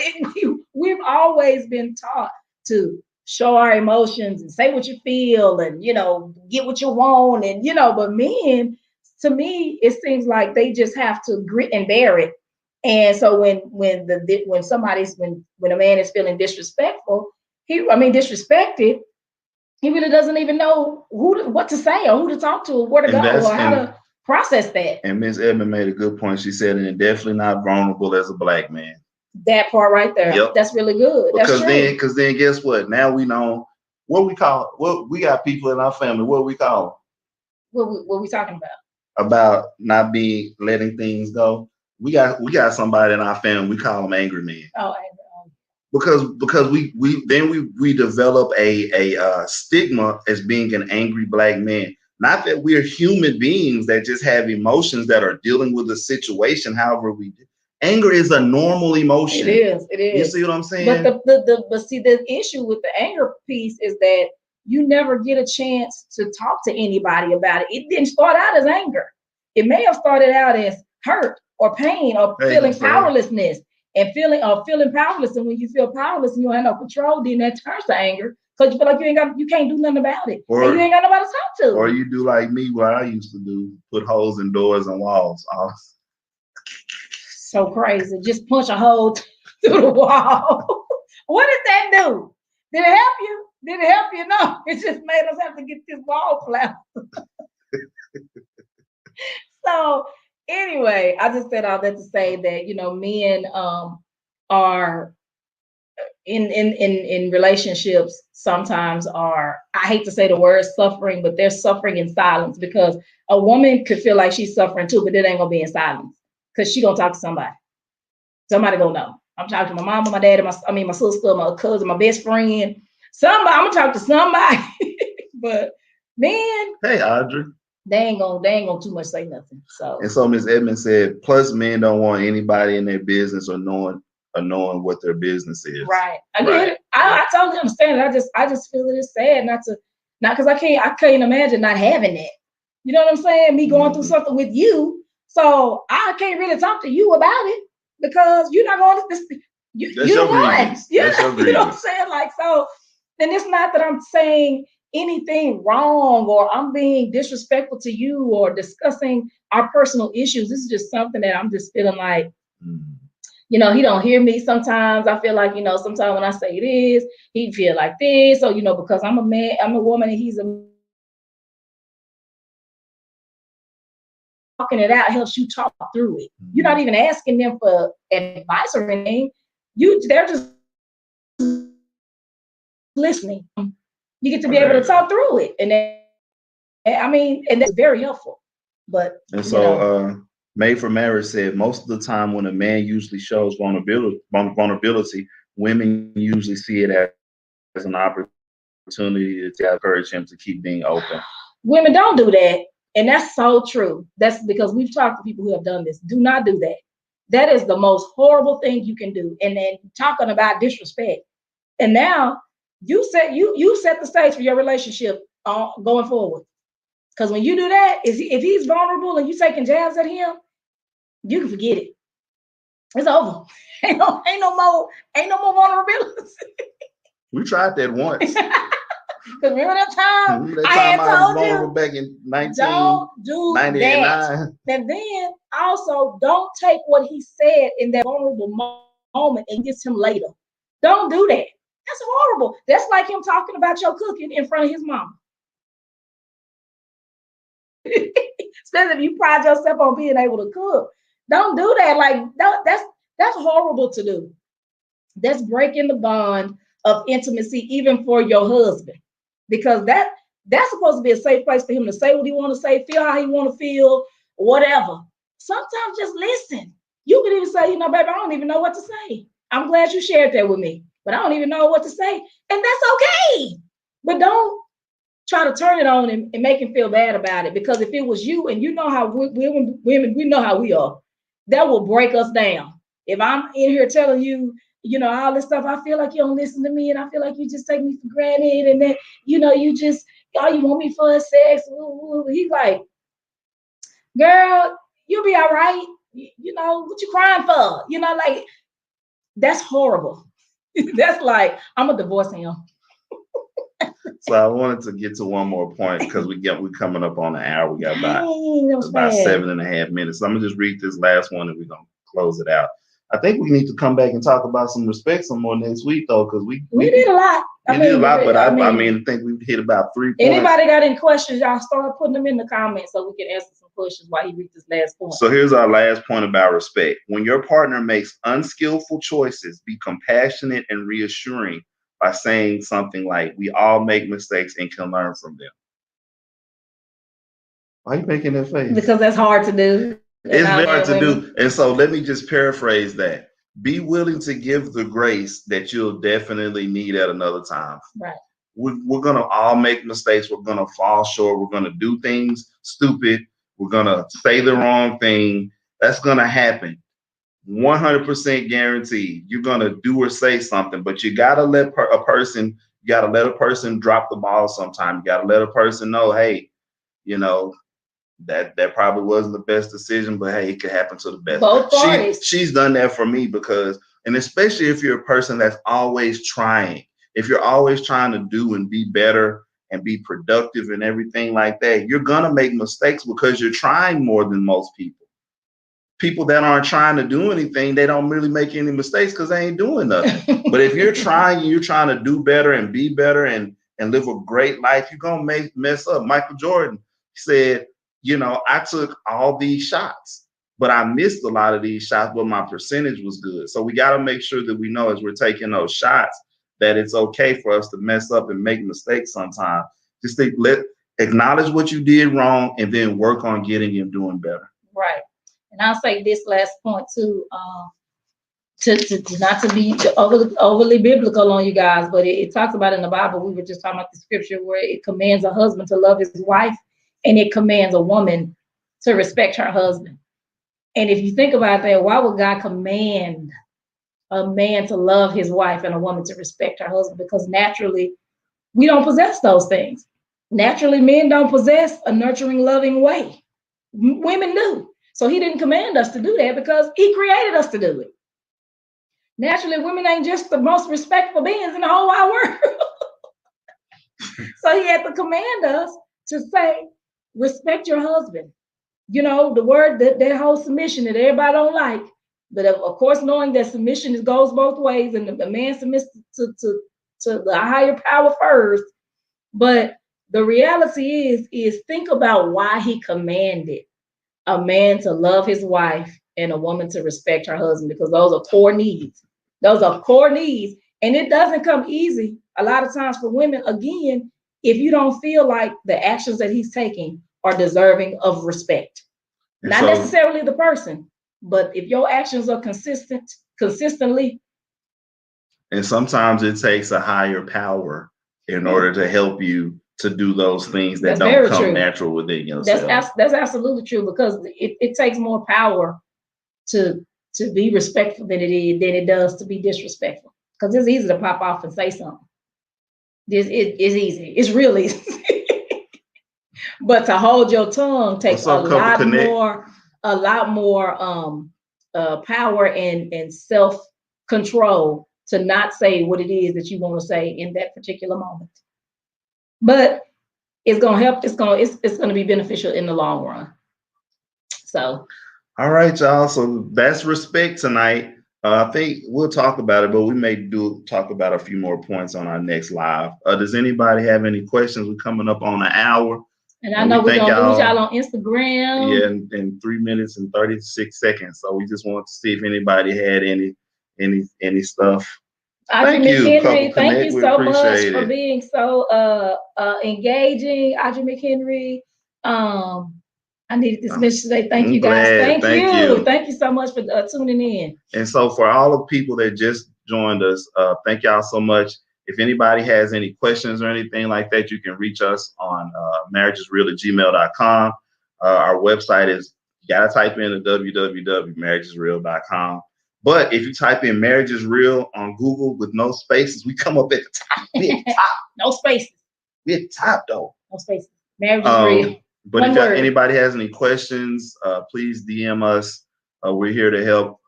we've always been taught to show our emotions and say what you feel and, get what you want. And, but men, to me, it seems like they just have to grit and bear it. And so when a man is feeling disrespected, he really doesn't even know what to say or who to talk to or where to go or how to process that. And Miss Edmond made a good point. She said, and definitely not vulnerable as a Black man. That part right there. Yep. That's really good. Because then guess what? Now we know what we got people in our family. What we call them? What we talking about? About not letting things go. We got somebody in our family. We call them angry men. Oh, angry. Because we develop a stigma as being an angry Black man. Not that we're human beings that just have emotions that are dealing with a situation. However we do. Anger is a normal emotion. It is. You see what I'm saying? But the issue with the anger piece is that you never get a chance to talk to anybody about it. It didn't start out as anger. It may have started out as hurt or pain or feeling powerlessness and feeling powerless. And when you feel powerless and you don't have no control, then that turns to anger because you feel like you can't do nothing about it. Or you ain't got nobody to talk to. Or you do like me, what I used to do, put holes in doors and walls. So crazy. Just punch a hole through the wall. What did that do? Did it help you? Did it help you? No. It just made us have to get this wall flat. So anyway, I just said all that to say that, men are in relationships sometimes are, I hate to say the word suffering, but they're suffering in silence because a woman could feel like she's suffering too, but it ain't gonna be in silence. Because she gonna talk to somebody. Somebody gonna know. I'm talking to my mama, my dad, my sister, my cousin, my best friend. Somebody, I'm gonna talk to somebody. But men, hey Audrey, they ain't gonna too much say nothing. So Ms. Edmonds said, plus men don't want anybody in their business or knowing what their business is. Right. I get it. I totally understand it. I just feel it is sad not because I can't imagine not having that. You know what I'm saying? Me going through something with you. So I can't really talk to you about it because you're not going to you're the one. You know what I'm saying? Like, so, and it's not that I'm saying anything wrong or I'm being disrespectful to you or discussing our personal issues. This is just something that I'm just feeling like, he don't hear me sometimes. I feel like, sometimes when I say this, he feel like this. So, because I'm a man, I'm a woman and he's a talking it out helps you talk through it. You're not even asking them for advice or anything. They're just listening. You get to be able to talk through it, and that's very helpful. But Made for Marriage said most of the time when a man usually shows vulnerability, women usually see it as an opportunity to encourage him to keep being open. Women don't do that. And that's so true. That's because we've talked to people who have done this. Do not do that. That is the most horrible thing you can do. And then talking about disrespect. And now you set the stage for your relationship going forward. Because when you do that, if he's vulnerable and you taking jabs at him, you can forget it. It's over. Ain't no more vulnerability. We tried that once. Because remember that time I was vulnerable back in 1999. Don't do that. And then also don't take what he said in that vulnerable moment and get him later. Don't do that. That's horrible. That's like him talking about your cooking in front of his mama. Especially if you pride yourself on being able to cook. Don't do that. Like that's horrible to do. That's breaking the bond of intimacy even for your husband. Because that's supposed to be a safe place for him to say what he want to say, feel how he want to feel, whatever. Sometimes just listen. You can even say, baby, I don't even know what to say. I'm glad you shared that with me, but I don't even know what to say. And that's okay. But don't try to turn it on and make him feel bad about it. Because if it was you, and you know how women, we know how we are, that will break us down. If I'm in here telling you, all this stuff, I feel like you don't listen to me and I feel like you just take me for granted and then, you just, all you want me for is sex. He's like, girl, you'll be all right. What you crying for? Like, that's horrible. That's like, I'm going to divorce him. So I wanted to get to one more point because we're coming up on an hour. We got about 7.5 minutes. So I'm going to just read this last one and we're going to close it out. I think we need to come back and talk about some respect some more next week, though, because we did a lot. You did a lot, but I mean, I think we hit about 3 points. Anybody got any questions? Y'all start putting them in the comments so we can answer some questions while he reads this last point. So here's our last point about respect. When your partner makes unskillful choices, be compassionate and reassuring by saying something like, "We all make mistakes and can learn from them." Why are you making that face? Because that's hard to do. It's very hard to do. And so let me just paraphrase that. Be willing to give the grace that you'll definitely need at another time. Right. We're going to all make mistakes. We're going to fall short. We're going to do things stupid. We're going to say the wrong thing. That's going to happen. 100% guaranteed. You're going to do or say something, but you got to let a person drop the ball sometime. You got to let a person know, hey, you know, that probably wasn't the best decision, but hey, it could happen to the best. Both parties. She's done that for me because, and especially if you're a person that's always trying, if you're always trying to do and be better and be productive and everything like that, you're gonna make mistakes because you're trying more than most people. People that aren't trying to do anything, they don't really make any mistakes because they ain't doing nothing. But if you're trying to do better and be better and live a great life, you're gonna mess up. Michael Jordan said, you know, I took all these shots, but I missed a lot of these shots, but my percentage was good. So we got to make sure that we know as we're taking those shots that it's okay for us to mess up and make mistakes sometimes. Just acknowledge what you did wrong and then work on getting and doing better. Right. And I'll say this last point too, to not to be overly biblical on you guys, but it talks about in the Bible, we were just talking about the scripture where it commands a husband to love his wife. And it commands a woman to respect her husband. And if you think about that, why would God command a man to love his wife and a woman to respect her husband? Because naturally, we don't possess those things. Naturally, men don't possess a nurturing, loving way. Women do. So he didn't command us to do that because he created us to do it. Naturally, women ain't just the most respectful beings in the whole wide world. So he had to command us to say, respect your husband. You know, the word that whole submission that everybody don't like, but of course, knowing that submission goes both ways, and the man submits to the higher power first. But the reality is think about why he commanded a man to love his wife and a woman to respect her husband, because those are core needs. Those are core needs, and it doesn't come easy a lot of times for women. Again, if you don't feel like the actions that he's taking are deserving of respect. Not necessarily the person, but if your actions are consistently. And sometimes it takes a higher power in order to help you to do those things that don't come natural within yourself. That's absolutely true, because it takes more power to be respectful than it does to be disrespectful. Because it's easy to pop off and say something. It's easy. It's real easy. But to hold your tongue takes a lot more power and self-control to not say what it is that you want to say in that particular moment. But it's gonna help. It's gonna be beneficial in the long run. So. All right, y'all. So that's respect tonight. I think we'll talk about it, but we may talk about a few more points on our next live. Does anybody have any questions? We're coming up on an hour. And I know we're gonna lose y'all on Instagram. Yeah, in 3 minutes and 36 seconds. So we just wanted to see if anybody had any stuff. Audrey McHenry, thank you so much for being so engaging. Audrey McHenry. I needed this message today. Thank you guys. Thank you. Thank you so much for tuning in. And so for all the people that just joined us, thank y'all so much. If anybody has any questions or anything like that, you can reach us on marriageisreal@gmail.com. Our website is, you gotta type in the www.marriageisreal.com. But if you type in Marriage is Real on Google with no spaces, we come up at the top. We at the top. No spaces. We at the top though. No spaces. Marriage is Real. But if anybody has any questions, please DM us. We're here to help.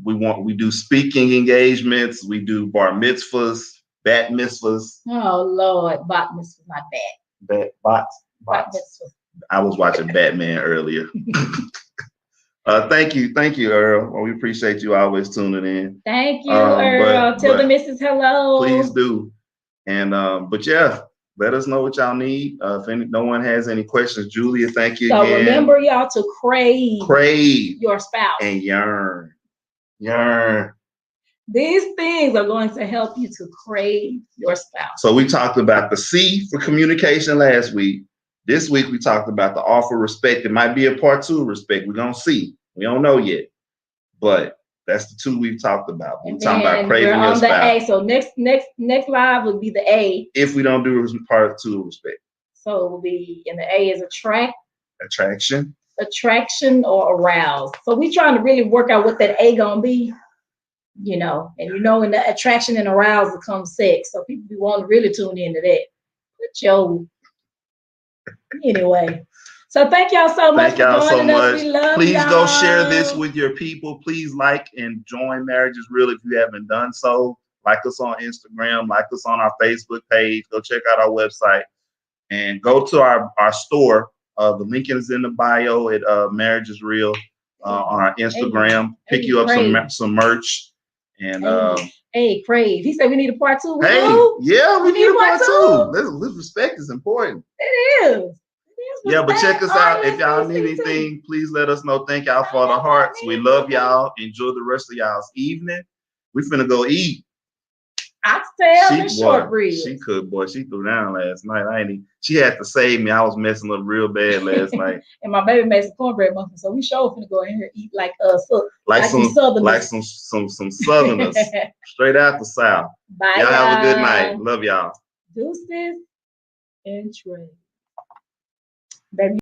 We do speaking engagements. We do bar mitzvahs, bat mitzvahs. Oh Lord, bat mitzvahs, not bad. Bat mitzvahs. I was watching Batman earlier. Thank you, Earl. Well, we appreciate you always tuning in. Thank you, Earl. Tell the missus hello. Please do. And but yeah, let us know what y'all need. If no one has any questions, Julia, thank you So again. remember, y'all, to crave your spouse and yearn. These things are going to help you to crave your spouse. So we talked about the C for communication last week. This week we talked about the offer respect. It might be a part 2 of respect. We're gonna see. We don't know yet, but that's the 2 we've talked about. We're talking about craving your spouse. We're on the A. So next live would be the A. If we don't do part 2 of respect. So it will be, and the A is attraction or arouse. So we trying to really work out what that A gonna be, you know. And you know, in the attraction and arousal comes sex. So people be wanting to really tune into that. Anyway. So thank y'all so much for joining us. We love Please y'all. go share this with your people. Please like and join Marriage is Real if you haven't done so. Like us on Instagram, like us on our Facebook page. Go check out our website and go to our store. The link is in the bio at Marriage is Real on our Instagram. Pick you up some merch. And Crave. He said we need a part 2. We need a part 2. This respect is important. It is. Yeah, but check us out. If y'all need anything, please let us know. Thank y'all for the hearts. We love y'all. Enjoy the rest of y'all's evening. We finna go eat. Oxtail and shortbread. She cooked, boy. She threw down last night. She had to save me. I was messing up real bad last night. And my baby made some cornbread muffins, so we sure finna go in here and eat like some Southerners. Like some Southerners, straight out the South. Bye, y'all have a good night. Love y'all. Deuces and Trey. Baby.